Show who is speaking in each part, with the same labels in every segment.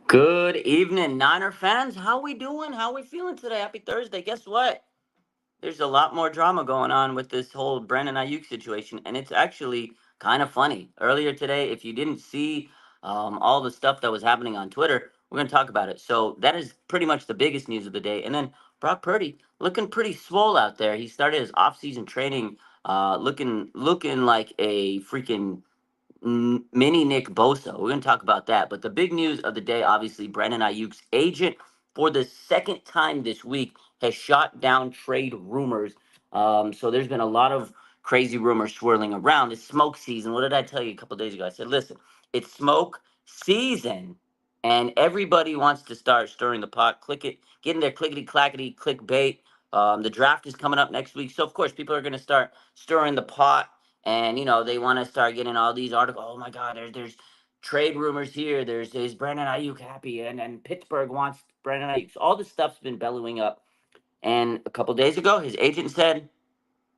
Speaker 1: Good evening, Niner fans. How we doing? How we feeling today? Happy Thursday. Guess what? There's a lot more drama going on with this whole Brandon Ayuk situation, and it's actually kind of funny. Earlier today, if you didn't see all the stuff that was happening on Twitter, we're going to talk about it. So that is pretty much the biggest news of the day. And then Brock Purdy looking pretty swole out there. He started his offseason training looking like a freaking mini Nick Bosa. We're going to talk about that. But the big news of the day, obviously, Brandon Ayuk's agent for the second time this week has shot down trade rumors. So there's been a lot of crazy rumors swirling around. It's smoke season. What did I tell you a couple days ago? I said, listen, it's smoke season. And everybody wants to start stirring the pot. Click it, getting their clickety clackety clickbait. The draft is coming up next week. So, of course, people are going to start stirring the pot, and they want to start getting all these articles. Oh my God, there's trade rumors here. There's is Brandon Ayuk happy, and Pittsburgh wants Brandon Ayuk. So all this stuff's been bellowing up. And a couple days ago, his agent said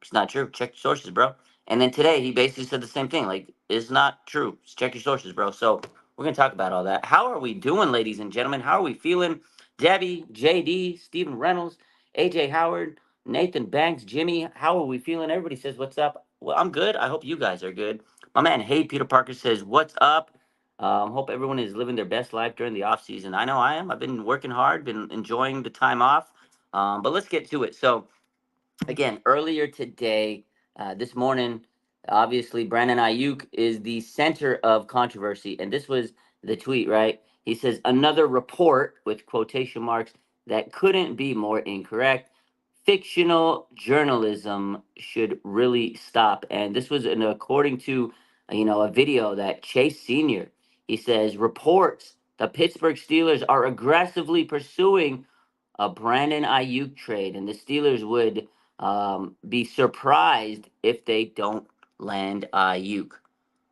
Speaker 1: it's not true. Check your sources, bro. And then today, he basically said the same thing. Like, it's not true. Just check your sources, bro. So we're gonna talk about all that. How are we doing, ladies and gentlemen? How are we feeling? Debbie, JD, Stephen Reynolds, AJ Howard, Nathan Banks, Jimmy. How are we feeling? Everybody says what's up. Well, I'm good. I hope you guys are good. My man, Hey Peter Parker says what's up. Hope everyone is living their best life during the off season. I know I am. I've been working hard, been enjoying the time off. But let's get to it. So again, earlier today, this morning, obviously Brandon Ayuk is the center of controversy, and this was the tweet, right? He says another report with quotation marks that couldn't be more incorrect. Fictional journalism should really stop. And this was according to a video that Chase Senior. He says reports the Pittsburgh Steelers are aggressively pursuing a Brandon Ayuk trade, and the Steelers would be surprised if they don't land Ayuk.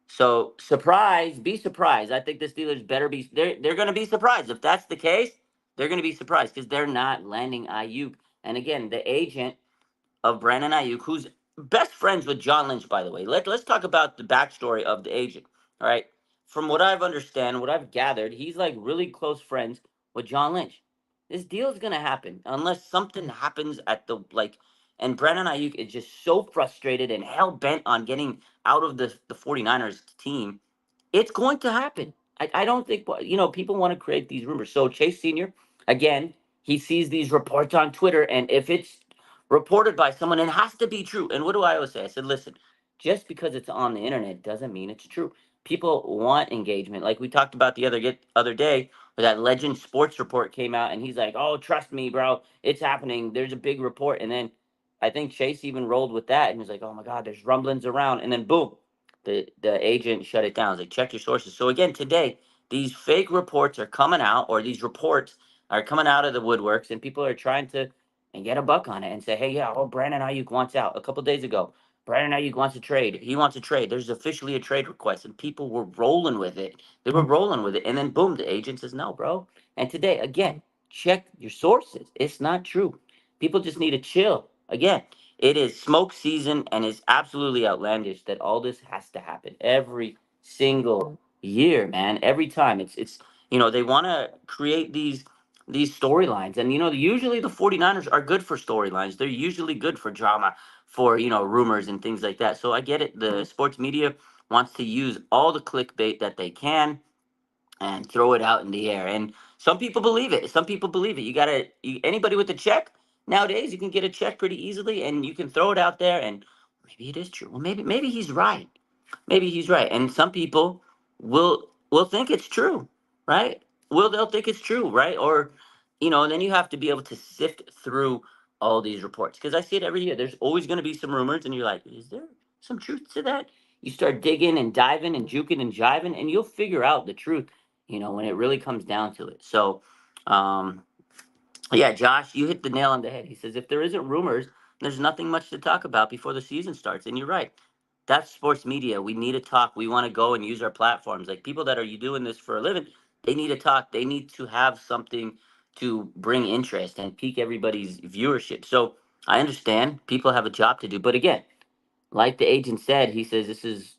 Speaker 1: So surprise, be surprised. I think the Steelers better be. They're going to be surprised if that's the case. They're going to be surprised because they're not landing Ayuk. And again, the agent of Brandon Ayuk, who's best friends with John Lynch, by the way. Let's talk about the backstory of the agent. All right. From what I've understand, what I've gathered, he's like really close friends with John Lynch. This deal is gonna happen unless something happens at the like. And Brandon Ayuk is just so frustrated and hell bent on getting out of the 49ers team. It's going to happen. I don't think people want to create these rumors. So Chase Senior, again, he sees these reports on Twitter, and if it's reported by someone, it has to be true. And what do I always say? I said, listen, just because it's on the internet doesn't mean it's true. People want engagement. Like we talked about the other day, where that Legend Sports report came out, and he's like, "Oh, trust me, bro, it's happening. There's a big report." And then I think Chase even rolled with that, and he was like, "Oh my God, there's rumblings around." And then boom, the agent shut it down. It's like, check your sources. So again, today, these fake reports are coming out, or these reports are coming out of the woodworks, and people are trying to and get a buck on it and say, hey, yeah, Brandon Ayuk wants out. A couple days ago, Brandon Ayuk wants a trade. He wants a trade. There's officially a trade request, and people were rolling with it. They were rolling with it, and then boom, the agent says no, bro. And today, again, check your sources. It's not true. People just need to chill. Again, it is smoke season, and it's absolutely outlandish that all this has to happen every single year, man. Every time it's they want to create these storylines, and usually the 49ers are good for storylines. They're usually good for drama, for rumors and things like that. So I get it. The sports media wants to use all the clickbait that they can and throw it out in the air. And some people believe it. Some people believe it. Anybody with a check nowadays, you can get a check pretty easily, and you can throw it out there, and maybe it is true. Well, maybe he's right. Maybe he's right. And some people will think it's true, right? They'll think it's true, right? Or and then you have to be able to sift through all these reports, because I see it every year. There's always going to be some rumors, and you're like, is there some truth to that? You start digging and diving and juking and jiving, and you'll figure out the truth. when it really comes down to it. So, um, yeah, Josh, you hit the nail on the head. He says if there isn't rumors, there's nothing much to talk about before the season starts. And you're right. That's sports media. We need to talk. We want to go and use our platforms. Like people that are you doing this for a living, they need to talk. They need to have something to bring interest and pique everybody's viewership. So I understand people have a job to do. But again, like the agent said, he says this is,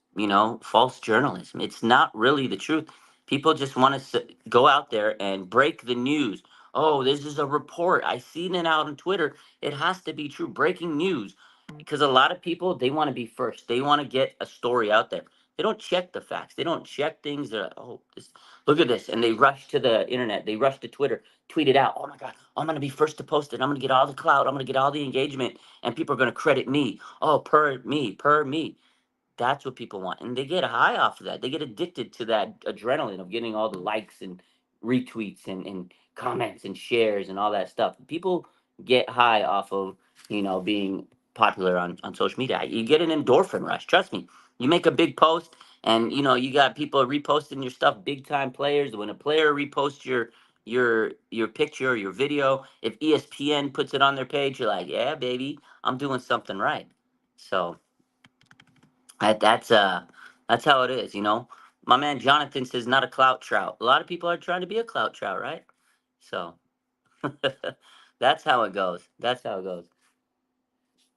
Speaker 1: false journalism. It's not really the truth. People just want to go out there and break the news. Oh, this is a report. I seen it out on Twitter. It has to be true. Breaking news. Because a lot of people, they want to be first. They want to get a story out there. They don't check the facts. They don't check things. They're like, oh, look at this. And they rush to the internet. They rush to Twitter, tweet it out. Oh my God, I'm going to be first to post it. I'm going to get all the clout. I'm going to get all the engagement. And people are going to credit me. Oh, per me. That's what people want. And they get high off of that. They get addicted to that adrenaline of getting all the likes and retweets and comments and shares and all that stuff. People get high off of, being popular on social media. You get an endorphin rush. Trust me. You make a big post and you got people reposting your stuff, big time players. When a player reposts your picture or your video, if ESPN puts it on their page, you're like, yeah, baby, I'm doing something right. So that's how it is. My man Jonathan says not a clout trout. A lot of people are trying to be a clout trout, right? So that's how it goes. That's how it goes.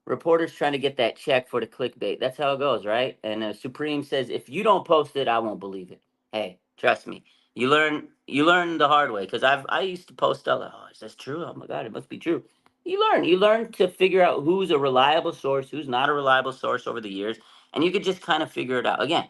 Speaker 1: Reporters trying to get that check for the clickbait. That's how it goes, right? And Supreme says if you don't post it, I won't believe it. Hey, trust me. You learn the hard way because I used to post stuff like, oh, is this true? Oh my God, it must be true. You learn to figure out who's a reliable source, who's not a reliable source over the years, and you could just kind of figure it out. Again,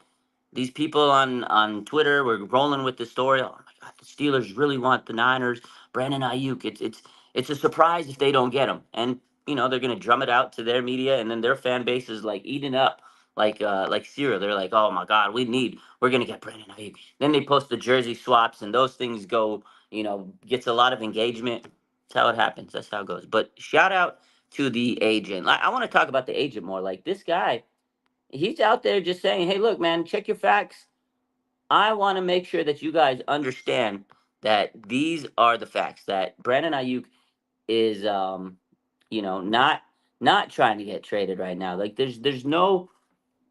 Speaker 1: these people on Twitter were rolling with the story. Oh my God, the Steelers really want the Niners. Brandon Ayuk. It's a surprise if they don't get him, and they're gonna drum it out to their media, and then their fan base is like eating up like cereal. They're like, oh my God, we're gonna get Brandon Ayuk. Then they post the jersey swaps, and those things go, gets a lot of engagement. That's how it happens. That's how it goes. But shout out to the agent. I want to talk about the agent more. Like this guy, he's out there just saying, hey, look, man, check your facts. I want to make sure that you guys understand that these are the facts. That Brandon Ayuk is, not trying to get traded right now. Like there's no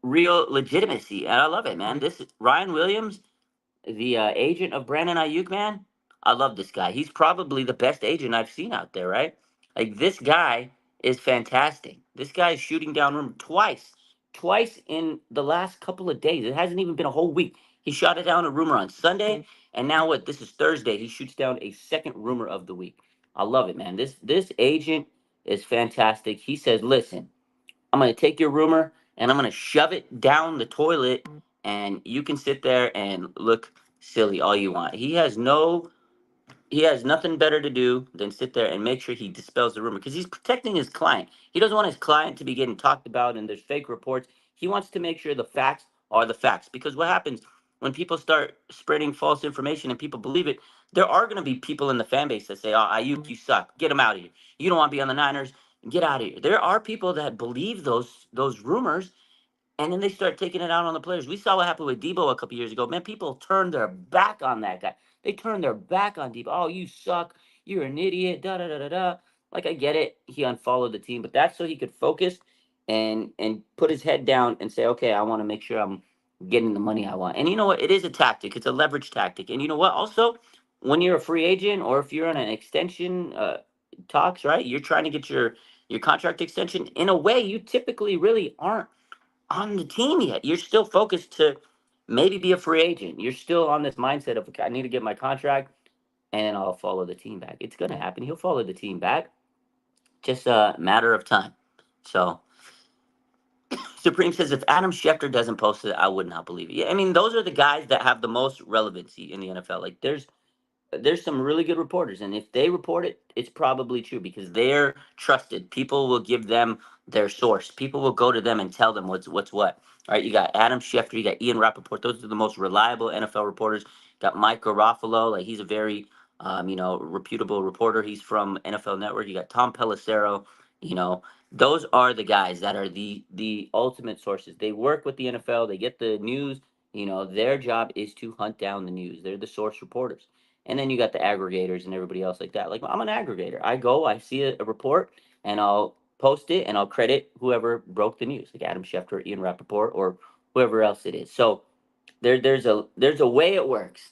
Speaker 1: real legitimacy, and I love it, man. This Ryan Williams, the agent of Brandon Ayuk, man. I love this guy. He's probably the best agent I've seen out there, right? Like this guy is fantastic. This guy is shooting down rumor twice in the last couple of days. It hasn't even been a whole week. He shot it down a rumor on Sunday, and now what? This is Thursday. He shoots down a second rumor of the week. I love it, man. This agent is fantastic. He says, "Listen, I'm going to take your rumor and I'm going to shove it down the toilet, and you can sit there and look silly all you want." He has nothing better to do than sit there and make sure he dispels the rumor because he's protecting his client. He doesn't want his client to be getting talked about and there's fake reports. He wants to make sure the facts are the facts because what happens when people start spreading false information and people believe it, there are going to be people in the fan base that say, "Oh, Ayuk, you suck. Get him out of here. You don't want to be on the Niners. Get out of here." There are people that believe those rumors, and then they start taking it out on the players. We saw what happened with Debo a couple years ago. Man, people turned their back on that guy. They turned their back on Debo. Oh, you suck. You're an idiot. Da da da da da. Like I get it. He unfollowed the team, but that's so he could focus and put his head down and say, okay, I want to make sure I'm getting the money I want. And you know what? It is a tactic. It's a leverage tactic. And you know what? Also, when you're a free agent or if you're on an extension talks, right? You're trying to get your contract extension. In a way, you typically really aren't on the team yet. You're still focused to maybe be a free agent. You're still on this mindset of, okay, I need to get my contract and then I'll follow the team back. It's going to happen. He'll follow the team back. Just a matter of time. So Supreme says if Adam Schefter doesn't post it, I would not believe it. Yeah, I mean, those are the guys that have the most relevancy in the NFL. Like there's some really good reporters, and if they report it, it's probably true because they're trusted. People will give them their source. People will go to them and tell them what's what. All right, you got Adam Schefter, you got Ian Rappaport. Those are the most reliable NFL reporters. Got Mike Garofalo, like he's a very reputable reporter. He's from NFL Network. You got Tom Pelissero. You know, those are the guys that are the ultimate sources. They work with the NFL. They get the news Their job is to hunt down the news. They're the source reporters. And then you got the aggregators and everybody else like that. Like, I'm an aggregator. I go, I see a report, and I'll post it and I'll credit whoever broke the news, like Adam Schefter, Ian Rappaport, or whoever else it is. So there's a way it works,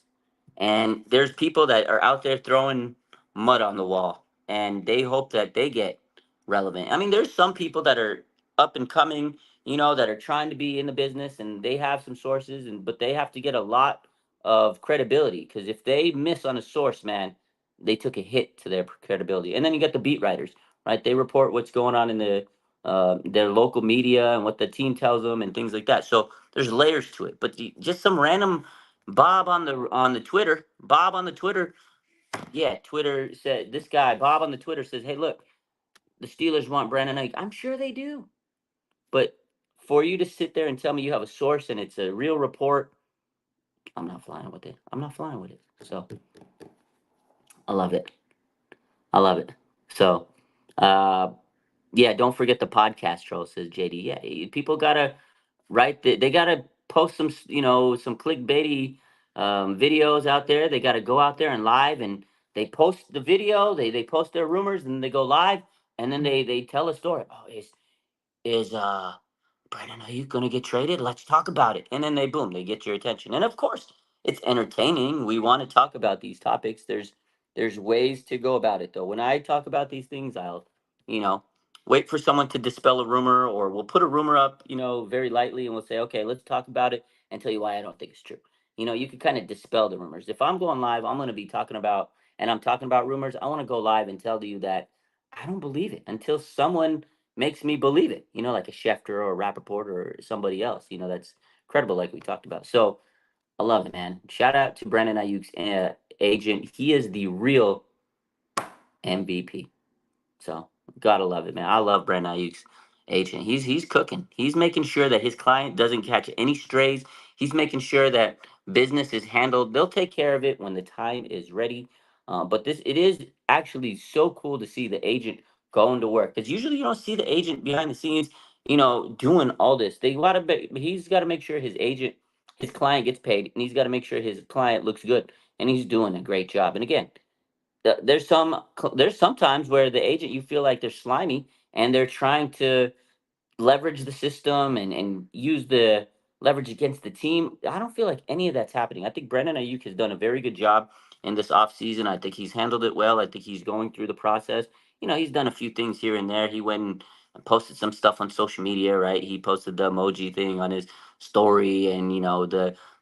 Speaker 1: and there's people that are out there throwing mud on the wall, and they hope that they get relevant. I mean, there's some people that are up and coming, that are trying to be in the business, and they have some sources, and but they have to get a lot of credibility, because if they miss on a source, man, they took a hit to their credibility. And then you get the beat writers, right? They report what's going on in their local media and what the team tells them and things like that. So there's layers to it. But just some random Bob on the Twitter, yeah, Twitter said, this guy Bob on the Twitter says, "Hey, look, the Steelers want Brandon Ayuk." I'm sure they do, but for you to sit there and tell me you have a source and it's a real report, I'm not flying with it. I'm not flying with it. So I love it. I love it. So, uh, yeah, don't forget the podcast troll, says JD. Yeah, people gotta write. They gotta post some clickbaity videos out there. They gotta go out there and live, and they post the video. They post their rumors, and they go live, and then they tell a story. Oh, is Brandon, are you gonna get traded? Let's talk about it. And then they get your attention. And of course, it's entertaining. We want to talk about these topics. There's ways to go about it though. When I talk about these things, I'll, you know, wait for someone to dispel a rumor, or we'll put a rumor up, very lightly, and we'll say, okay, let's talk about it and tell you why I don't think it's true. You can kind of dispel the rumors. If I'm going live, I'm gonna be talking about and I'm talking about rumors, I want to go live and tell you that I don't believe it until someone makes me believe it, like a Schefter or a Rappaport or somebody else, that's credible, like we talked about. So I love it, man. Shout out to Brandon Ayuk's agent. He is the real MVP. So gotta love it, man. I love Brandon Ayuk's agent. He's cooking. He's making sure that his client doesn't catch any strays. He's making sure that business is handled. They'll take care of it when the time is ready. But it is actually so cool to see the agent going to work, because usually you don't see the agent behind the scenes, doing all this. He's got to make sure his client gets paid, and he's got to make sure his client looks good, and he's doing a great job. And again, there's sometimes where the agent, you feel like they're slimy and they're trying to leverage the system and use the leverage against the team. I don't feel like any of that's happening. I think Brendan Ayuk has done a very good job in this offseason. I think he's handled it well. I think he's going through the process. He's done a few things here and there. He went and posted some stuff on social media, right? He posted the emoji thing on his story, and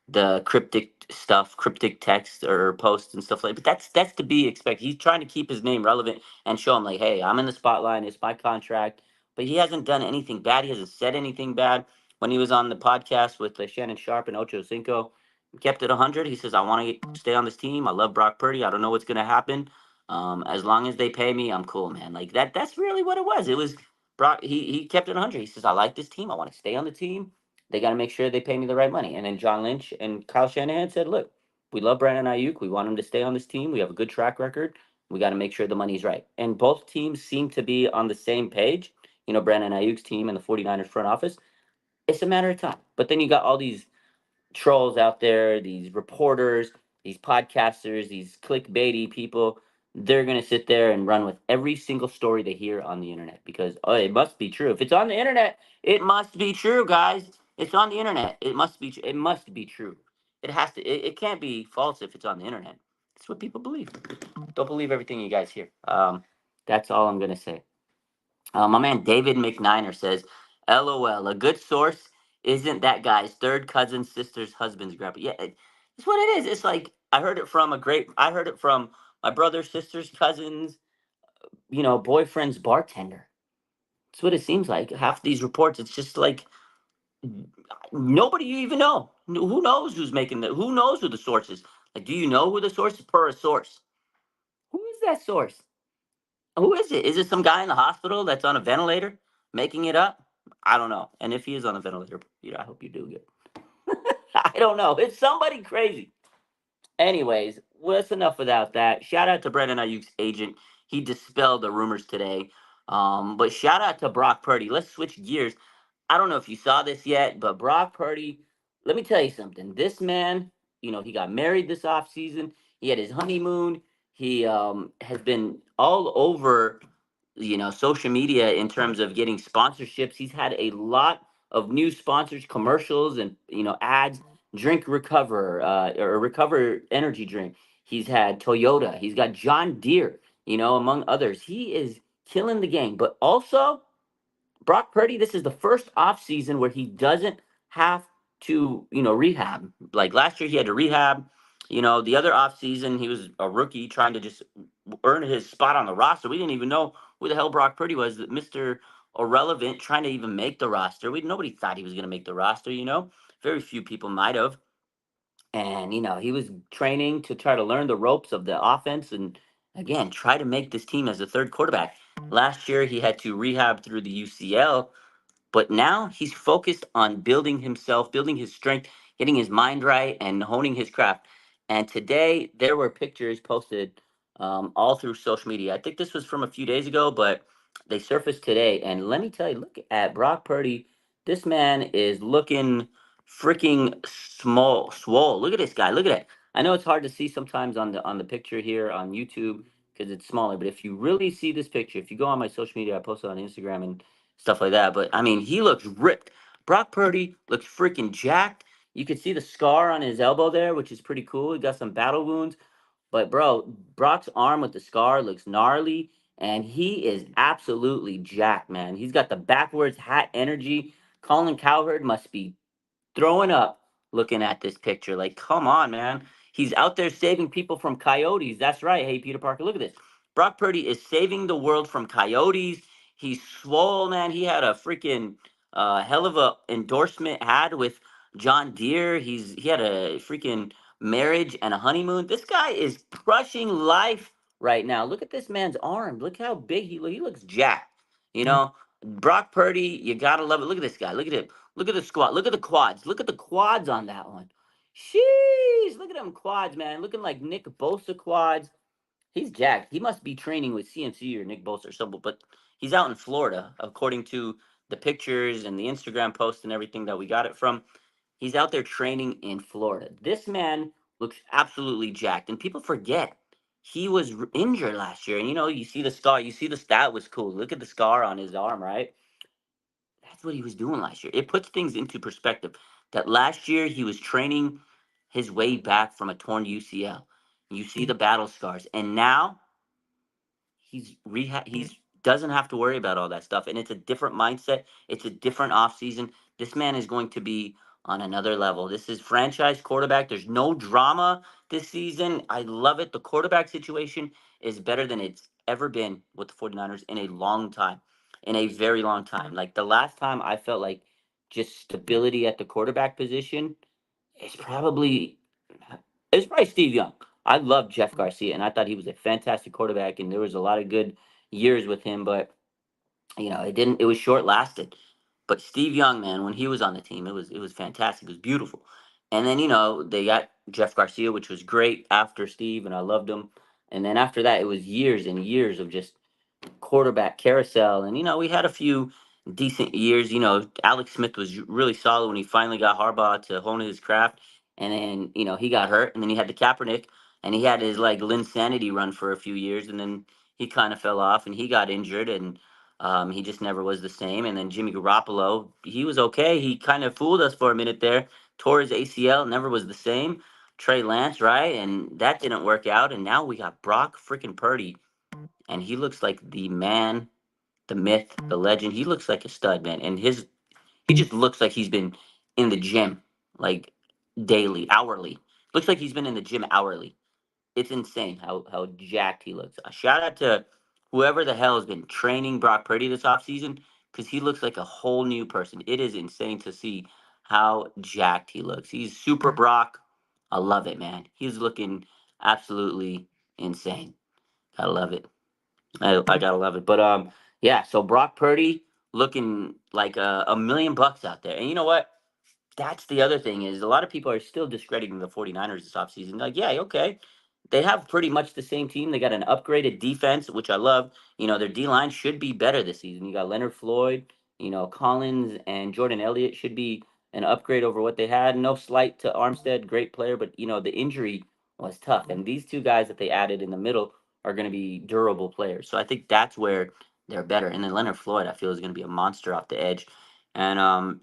Speaker 1: the cryptic text or posts and stuff like that. But that's to be expected. He's trying to keep his name relevant and show him, like, hey, I'm in the spotlight. It's my contract. But he hasn't done anything bad. He hasn't said anything bad. When he was on the podcast with Shannon Sharp and Ocho Cinco, he kept it 100. He says, I want to stay on this team. I love Brock Purdy. I don't know what's going to happen. As long as they pay me, I'm cool, man. Like that's really what it was. It was Brock. He kept it 100. He says, I like this team. I want to stay on the team. They got to make sure they pay me the right money. And then John Lynch and Kyle Shanahan said, look, we love Brandon Ayuk. We want him to stay on this team. We have a good track record. We got to make sure the money's right. And both teams seem to be on the same page. Brandon Ayuk's team and the 49ers front office. It's a matter of time. But then you got all these trolls out there, these reporters, these podcasters, these clickbaity people. They're going to sit there and run with every single story they hear on the internet, because, oh, it must be true. If it's on the internet, it must be true, guys. It's on the internet. It must be. It must be true. It has to. It can't be false if it's on the internet. That's what people believe. Don't believe everything you guys hear. That's all I'm gonna say. My man David McNiner says, "LOL, a good source isn't that guy's third cousin, sister's husband's grandpa." Yeah, it's what it is. It's like I heard it from my brother, sister's cousins, boyfriend's bartender. That's what it seems like. Half these reports, it's just like nobody you even know. Who knows who's making the? Who knows who the source is? Like, do you know who the source is per a source? Who is that source? Who is it? Is it some guy in the hospital that's on a ventilator making it up? I don't know. And if he is on a ventilator, I hope you do good. I don't know. It's somebody crazy. Anyways, what's enough without that? Shout out to Brandon Ayuk's agent. He dispelled the rumors today. But shout out to Brock Purdy. Let's switch gears. I don't know if you saw this yet, but Brock Purdy let me tell you something. This man, he got married this off season. He had his honeymoon. He has been all over, social media in terms of getting sponsorships. He's had a lot of new sponsors, commercials, and ads. Drink Recover, or Recover energy drink. He's had Toyota. He's got John Deere. Among others. He is killing the game. But also, Brock Purdy, this is the first offseason where he doesn't have to, rehab. Like last year, he had to rehab. The other offseason, he was a rookie trying to just earn his spot on the roster. We didn't even know who the hell Brock Purdy was, Mr. Irrelevant, trying to even make the roster. Nobody thought he was going to make the roster. Very few people might have. And, he was training to try to learn the ropes of the offense and, again, try to make this team as a third quarterback. Last year, he had to rehab through the UCL, but now he's focused on building himself, building his strength, getting his mind right, and honing his craft. And today, there were pictures posted all through social media. I think this was from a few days ago, but they surfaced today. And let me tell you, look at Brock Purdy. This man is looking freaking small, swole. Look at this guy. Look at it. I know it's hard to see sometimes on the picture here on YouTube because it's smaller. But if you really see this picture, if you go on my social media, I post it on Instagram and stuff like that. But I mean, he looks ripped. Brock Purdy looks freaking jacked. You can see the scar on his elbow there, which is pretty cool. He got some battle wounds. But bro, Brock's arm with the scar looks gnarly, and he is absolutely jacked, man. He's got the backwards hat energy. Colin Cowherd must be throwing up looking at this picture. Like, come on, man. He's out there saving people from coyotes. That's right. Hey, Peter Parker, look at this. Brock Purdy is saving the world from coyotes. He's swole, man. He had a freaking hell of a endorsement had with John Deere. He had a freaking marriage and a honeymoon. This guy is crushing life right now. Look at this man's arm. Look how big he looks jacked. Brock Purdy, you gotta love it. Look at this guy. Look at him. Look at the squat. Look at the quads. Look at the quads on that one. Sheesh. Look at them quads, man. Looking like Nick Bosa quads. He's jacked. He must be training with CMC or Nick Bosa or something, but he's out in Florida, according to the pictures and the Instagram posts and everything that we got it from. He's out there training in Florida. This man looks absolutely jacked, and people forget he was injured last year. And you see the scar. You see the stat was cool. Look at the scar on his arm, right? That's what he was doing last year. It puts things into perspective that last year he was training his way back from a torn UCL. You see the battle scars, and now he's doesn't have to worry about all that stuff, and it's a different mindset. It's a different offseason. This man is going to be on another level. This is franchise quarterback. There's no drama this season. I love it. The quarterback situation is better than it's ever been with the 49ers in a long time, in a very long time. Like the last time I felt like just stability at the quarterback position is probably Steve Young. I love Jeff Garcia, and I thought he was a fantastic quarterback, and there was a lot of good years with him, but it didn't. It was short lasted. But Steve Young, man, when he was on the team, it was fantastic. It was beautiful. And then they got Jeff Garcia, which was great after Steve, and I loved him. And then after that, it was years and years of just quarterback carousel. And we had a few decent years. Alex Smith was really solid when he finally got Harbaugh to hone his craft. And then he got hurt, and then he had the Kaepernick, and he had his like Linsanity run for a few years, and then he kind of fell off, and he got injured, and he just never was the same. And then Jimmy Garoppolo, he was okay. He kind of fooled us for a minute there. Tore his ACL, never was the same. Trey Lance, right? And that didn't work out. And now we got Brock freaking Purdy, and he looks like the man, the myth, the legend. He looks like a stud, man. And he just looks like he's been in the gym like daily, hourly. Looks like he's been in the gym hourly. It's insane how jacked he looks. A shout out to whoever the hell has been training Brock Purdy this offseason because he looks like a whole new person. It is insane to see how jacked he looks. He's super Brock. I love it, man. He's looking absolutely insane. I love it. I gotta love it. But yeah. So Brock Purdy looking like a million bucks out there. And you know what? That's the other thing is a lot of people are still discrediting the 49ers this offseason. Like, yeah, okay. They have pretty much the same team. They got an upgraded defense, which I love. Their D line should be better this season. You got Leonard Floyd, Collins and Jordan Elliott should be an upgrade over what they had. No slight to Armstead, great player, but the injury was tough. And these two guys that they added in the middle are going to be durable players. So I think that's where they're better. And then Leonard Floyd, I feel, is going to be a monster off the edge. And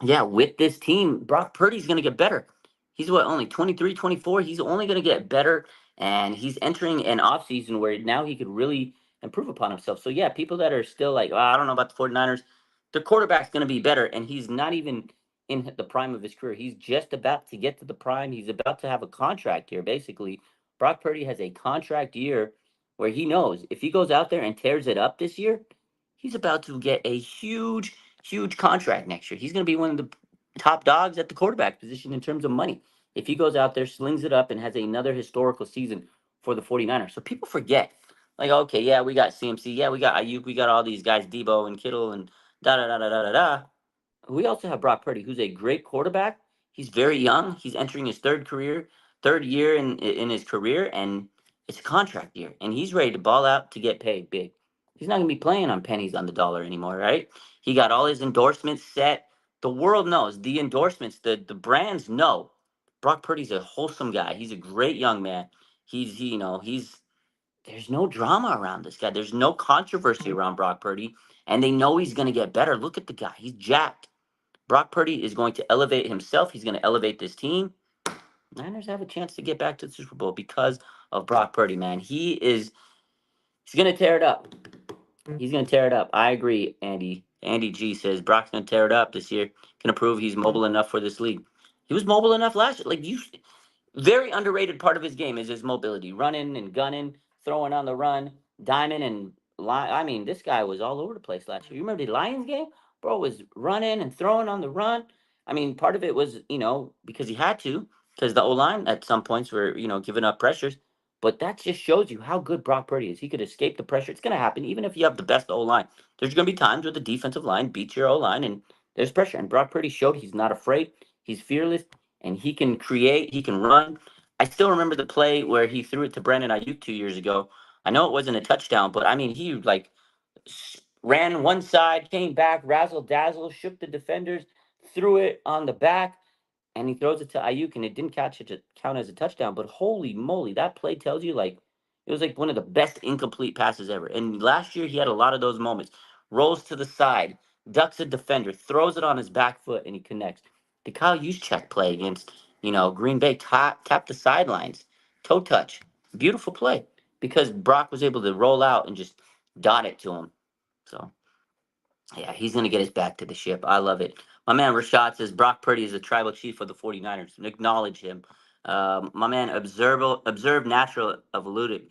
Speaker 1: yeah, with this team, Brock Purdy's going to get better. He's what, only 23, 24. He's only going to get better. And he's entering an offseason where now he could really improve upon himself. So, yeah, people that are still like, I don't know about the 49ers, the quarterback's going to be better. And he's not even in the prime of his career. He's just about to get to the prime. He's about to have a contract year, basically. Brock Purdy has a contract year where he knows if he goes out there and tears it up this year, he's about to get a huge contract next year. He's going to be one of the top dogs at the quarterback position in terms of money. If he goes out there, slings it up, and has another historical season for the 49ers. So people forget, like, okay, yeah, we got CMC. Yeah, we got Aiyuk. We got all these guys, Debo and Kittle and da-da-da-da-da-da. We also have Brock Purdy, who's a great quarterback. He's very young. He's entering his third year in his career, and it's a contract year. And he's ready to ball out to get paid big. He's not going to be playing on pennies on the dollar anymore, right? He got all his endorsements set. The world knows the endorsements, the brands know. Brock Purdy's a wholesome guy. He's a great young man. He's there's no drama around this guy. There's no controversy around Brock Purdy, and they know he's going to get better. Look at the guy. He's jacked. Brock Purdy is going to elevate himself. He's going to elevate this team. Niners have a chance to get back to the Super Bowl because of Brock Purdy, man. He's going to tear it up. He's going to tear it up. I agree, Andy. Andy G says Brock's going to tear it up this year. Going to prove he's mobile enough for this league. He was mobile enough last year. Very underrated part of his game is his mobility, running and gunning, throwing on the run, diamond and line. I mean, this guy was all over the place last year. You remember the Lions game? Bro was running and throwing on the run. I mean, part of it was, because he had to, because the O line at some points were, giving up pressures. But that just shows you how good Brock Purdy is. He could escape the pressure. It's going to happen, even if you have the best O line. There's going to be times where the defensive line beats your O line, and there's pressure. And Brock Purdy showed he's not afraid. He's fearless, and he can create. He can run. I still remember the play where he threw it to Brandon Aiyuk 2 years ago. I know it wasn't a touchdown, but I mean, he ran one side, came back, razzle dazzle, shook the defenders, threw it on the back, and he throws it to Aiyuk, and it didn't catch it to count as a touchdown. But holy moly, that play tells you it was like one of the best incomplete passes ever. And last year he had a lot of those moments. Rolls to the side, ducks a defender, throws it on his back foot, and he connects. The Kyle Juszczyk play against Green Bay, tap the sidelines, toe touch, beautiful play because Brock was able to roll out and just dot it to him. So yeah, he's going to get us back to the ship. I love it. My man Rashad says Brock Purdy is a tribal chief of the 49ers. Acknowledge him. My man Observe Natural Evolutive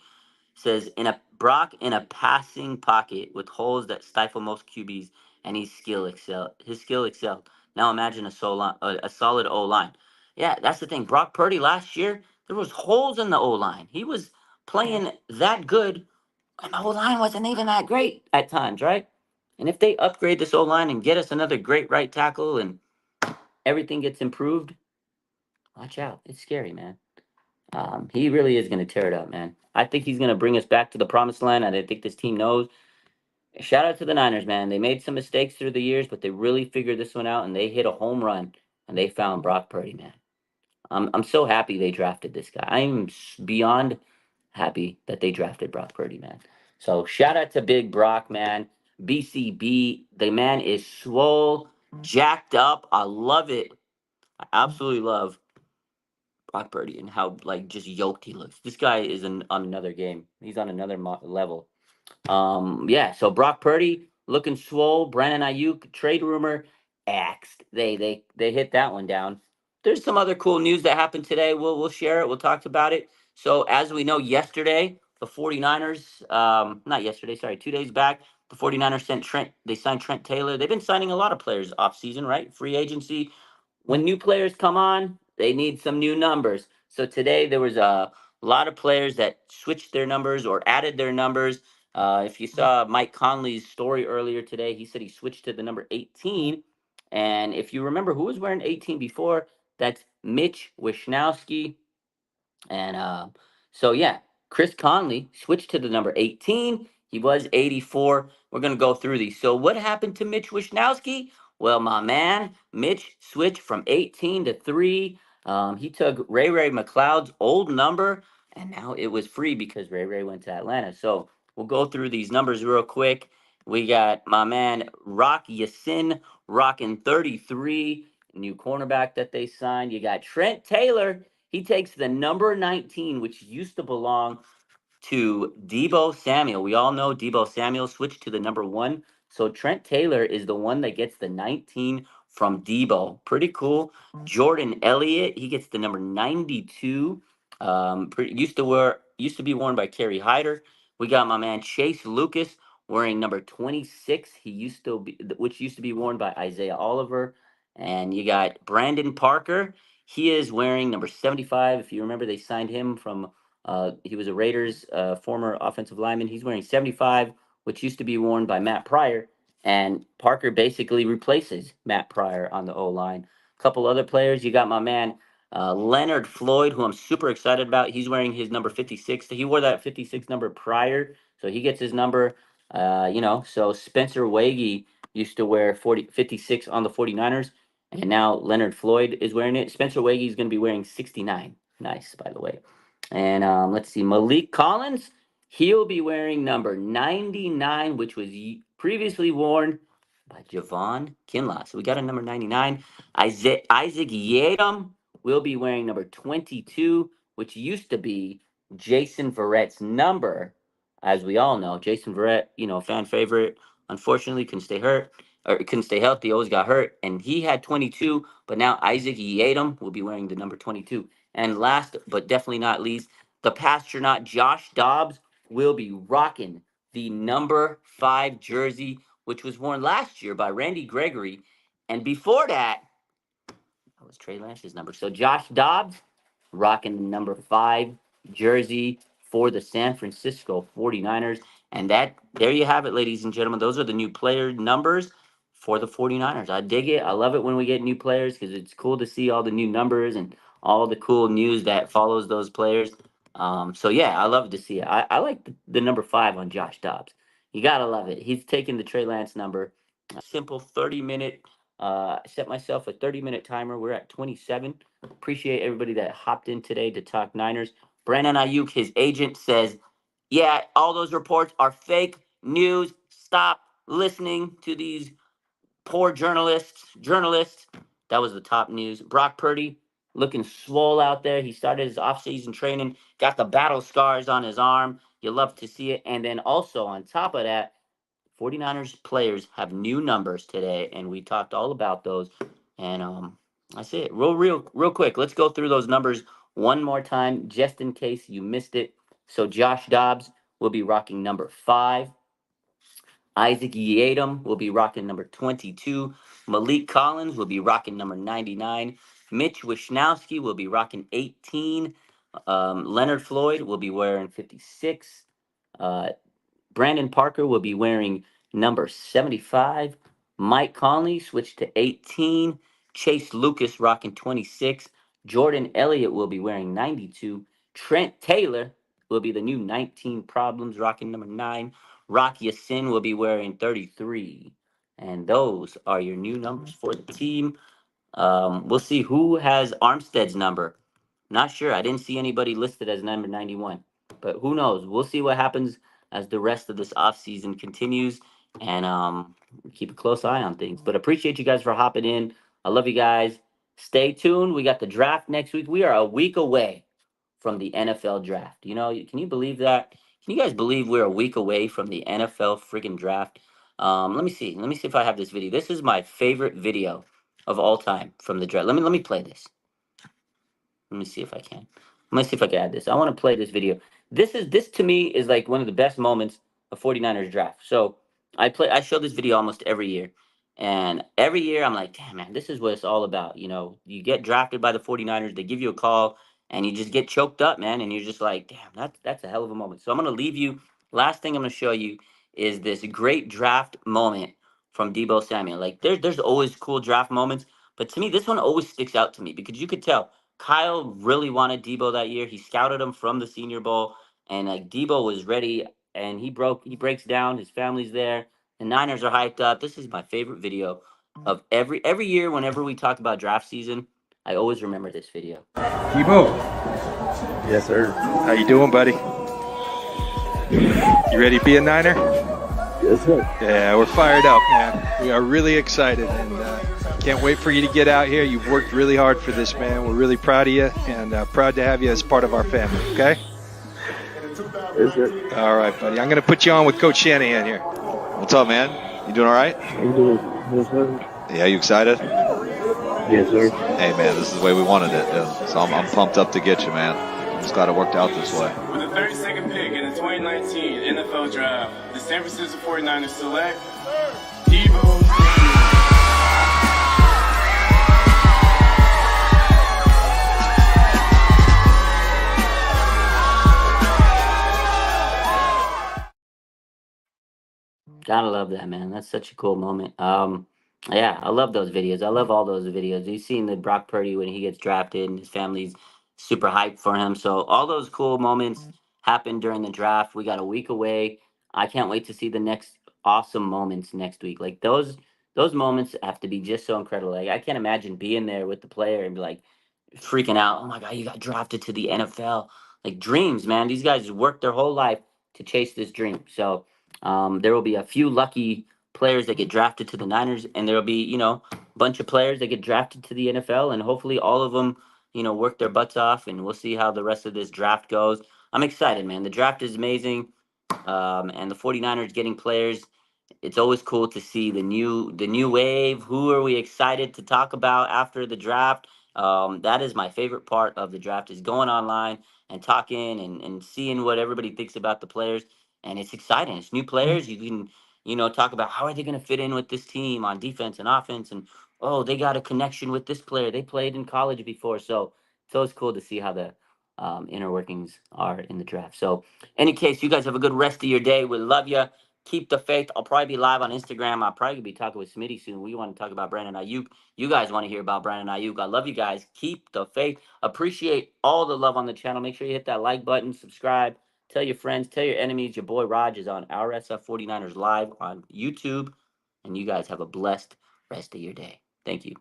Speaker 1: says Brock in a passing pocket with holes that stifle most QBs, and his skill excelled. Now imagine a solid O line. Yeah, that's the thing. Brock Purdy last year, there was holes in the O line. He was playing that good, and the O line wasn't even that great at times, right? And if they upgrade this O line and get us another great right tackle and everything gets improved, watch out. It's scary, man. He really is going to tear it up, man. I think he's going to bring us back to the promised land, and I think this team knows. Shout out to the Niners, man. They made some mistakes through the years, but they really figured this one out, and they hit a home run, and they found Brock Purdy, man. I'm so happy they drafted this guy. I'm beyond happy that they drafted Brock Purdy, man. So shout out to Big Brock, man. BCB, the man is swole, jacked up. I love it. I absolutely love Brock Purdy and how just yoked he looks. This guy is on another game. He's on another level. Yeah. So Brock Purdy looking swole. Brandon Aiyuk trade rumor axed. They hit that one down. There's some other cool news that happened today. We'll share it. We'll talk about it. So as we know, yesterday the 49ers, not yesterday, sorry, 2 days back, the 49ers sent Trent. They signed Trent Taylor. They've been signing a lot of players off season, right? Free agency. When new players come on, they need some new numbers. So today there was a lot of players that switched their numbers or added their numbers. If you saw Mike Conley's story earlier today, he said he switched to the number 18. And if you remember who was wearing 18 before, that's Mitch Wishnowsky. And so, yeah, Chris Conley switched to the number 18. He was 84. We're going to go through these. So what happened to Mitch Wishnowsky? Well, my man, Mitch switched from 18 to 3. He took Ray McLeod's old number, and now it was free because Ray went to Atlanta. So we'll go through these numbers real quick. We got my man, Rock Yasin, rocking 33, new cornerback that they signed. You got Trent Taylor. He takes the number 19, which used to belong to Debo Samuel. We all know Debo Samuel switched to the number 1. So Trent Taylor is the one that gets the 19 from Debo. Pretty cool. Jordan Elliott, he gets the number 92. Used to be worn by Kerry Hyder. We got my man Chase Lucas wearing number 26. Which used to be worn by Isaiah Oliver. And you got Brandon Parker. He is wearing number 75. If you remember, they signed him from he was a Raiders former offensive lineman. He's wearing 75, which used to be worn by Matt Pryor. And Parker basically replaces Matt Pryor on the O line. A couple other players. You got my man Leonard Floyd, who I'm super excited about. He's wearing his number 56. He wore that 56 number prior, so he gets his number. So Spencer Wagee used to wear 56 on the 49ers, and now Leonard Floyd is wearing it. Spencer Wagee is going to be wearing 69. Nice, by the way. And let's see, Malik Collins, he'll be wearing number 99, which was previously worn by Javon Kinlaw. So we got a number 99. Isaac Yiadom will be wearing number 22, which used to be Jason Verrett's number. As we all know, Jason Verrett, fan favorite, unfortunately couldn't stay hurt or couldn't stay healthy, always got hurt. And he had 22, but now Isaac Yiadom will be wearing the number 22. And last but definitely not least, the Pastronaut Josh Dobbs will be rocking the number 5 jersey, which was worn last year by Randy Gregory. And before that was Trey Lance's number. So Josh Dobbs rocking the number 5 jersey for the San Francisco 49ers. And there you have it, ladies and gentlemen. Those are the new player numbers for the 49ers. I dig it. I love it when we get new players because it's cool to see all the new numbers and all the cool news that follows those players. So yeah, I love to see it. I like the number 5 on Josh Dobbs. You gotta love it. He's taking the Trey Lance number. Simple 30-minute. I set myself a 30-minute timer. We're at 27. Appreciate everybody that hopped in today to talk Niners. Brandon Aiyuk, his agent, says, yeah, all those reports are fake news. Stop listening to these poor journalists. That was the top news. Brock Purdy looking swole out there. He started his offseason training, got the battle scars on his arm. You love to see it. And then also on top of that, 49ers players have new numbers today, and we talked all about those. And that's it. Real quick. Let's go through those numbers one more time, just in case you missed it. So Josh Dobbs will be rocking number 5. Isaac Yiadom will be rocking number 22. Malik Collins will be rocking number 99. Mitch Wishnowsky will be rocking 18. Leonard Floyd will be wearing 56. Brandon Parker will be wearing number 75. Mike Conley switched to 18. Chase Lucas rocking 26. Jordan Elliott will be wearing 92. Trent Taylor will be the new 19 problems rocking number 9. Rock Yasin will be wearing 33. And those are your new numbers for the team. We'll see who has Armstead's number. Not sure. I didn't see anybody listed as number 91. But who knows? We'll see what happens as the rest of this offseason continues. And keep a close eye on things. But appreciate you guys for hopping in. I love you guys. Stay tuned. We got the draft next week. We are a week away from the NFL draft. Can you believe that? Can you guys believe we're a week away from the NFL friggin' draft? Let me see. Let me see if I have this video. This is my favorite video of all time from the draft. Let me play this. Let me see if I can. Let me see if I can add this. I want to play this video. This to me is like one of the best moments of 49ers draft. So I show this video almost every year. And every year I'm like, damn man, this is what it's all about. You get drafted by the 49ers, they give you a call, and you just get choked up, man. And you're just like, damn, that's a hell of a moment. So I'm gonna leave you. Last thing I'm gonna show you is this great draft moment from Debo Samuel. Like there's always cool draft moments, but to me, this one always sticks out to me because you could tell Kyle really wanted Debo that year. He scouted him from the Senior Bowl, and like Debo was ready, and he breaks down. His family's there. The Niners are hyped up. This is my favorite video of every year whenever we talk about draft season, I always remember this video.
Speaker 2: Kibo,
Speaker 3: Yes, sir.
Speaker 2: how you doing, buddy? You ready to be a Niner?
Speaker 3: Yes, sir.
Speaker 2: Yeah, we're fired up, man. We are really excited, and can't wait for you to get out here. You've worked really hard for this, man. We're really proud of you, and proud to have you as part of our family, okay?
Speaker 3: Yes, sir.
Speaker 2: All right, buddy. I'm going to put you on with Coach Shanahan here.
Speaker 4: What's up, man? You doing all right?
Speaker 3: I'm doing. Yes, sir.
Speaker 4: Yeah, you excited?
Speaker 3: Yes, sir.
Speaker 4: Hey, man, this is the way we wanted it. Yeah. So I'm pumped up to get you, man. I'm just glad it worked out this way.
Speaker 5: With the 32nd pick in the 2019 NFL Draft, the San Francisco 49ers select Debo.
Speaker 1: Gotta love that, man. That's such a cool moment. Yeah, I love those videos. I love all those videos. You've seen the Brock Purdy when he gets drafted and his family's super hyped for him. So all those cool moments happen during the draft. We got a week away. I can't wait to see the next awesome moments next week. Like those moments have to be just so incredible. Like I can't imagine being there with the player and be like freaking out. Oh my God, you got drafted to the NFL. Like dreams, man. These guys worked their whole life to chase this dream. So there will be a few lucky players that get drafted to the Niners, and there will be, a bunch of players that get drafted to the NFL, and hopefully all of them, work their butts off, and we'll see how the rest of this draft goes. I'm excited, man. The draft is amazing, and the 49ers getting players. It's always cool to see the new wave. Who are we excited to talk about after the draft? That is my favorite part of the draft is going online and talking and seeing what everybody thinks about the players. And it's exciting. It's new players. You can, talk about how are they going to fit in with this team on defense and offense. And, oh, they got a connection with this player. They played in college before. So it's always cool to see how the inner workings are in the draft. So, any case, you guys have a good rest of your day. We love you. Keep the faith. I'll probably be live on Instagram. I'll probably be talking with Smitty soon. We want to talk about Brandon Aiyuk. You guys want to hear about Brandon Aiyuk. I love you guys. Keep the faith. Appreciate all the love on the channel. Make sure you hit that like button, subscribe, tell your friends, tell your enemies. Your boy Raj is on RSF 49ers Live on YouTube. And you guys have a blessed rest of your day. Thank you.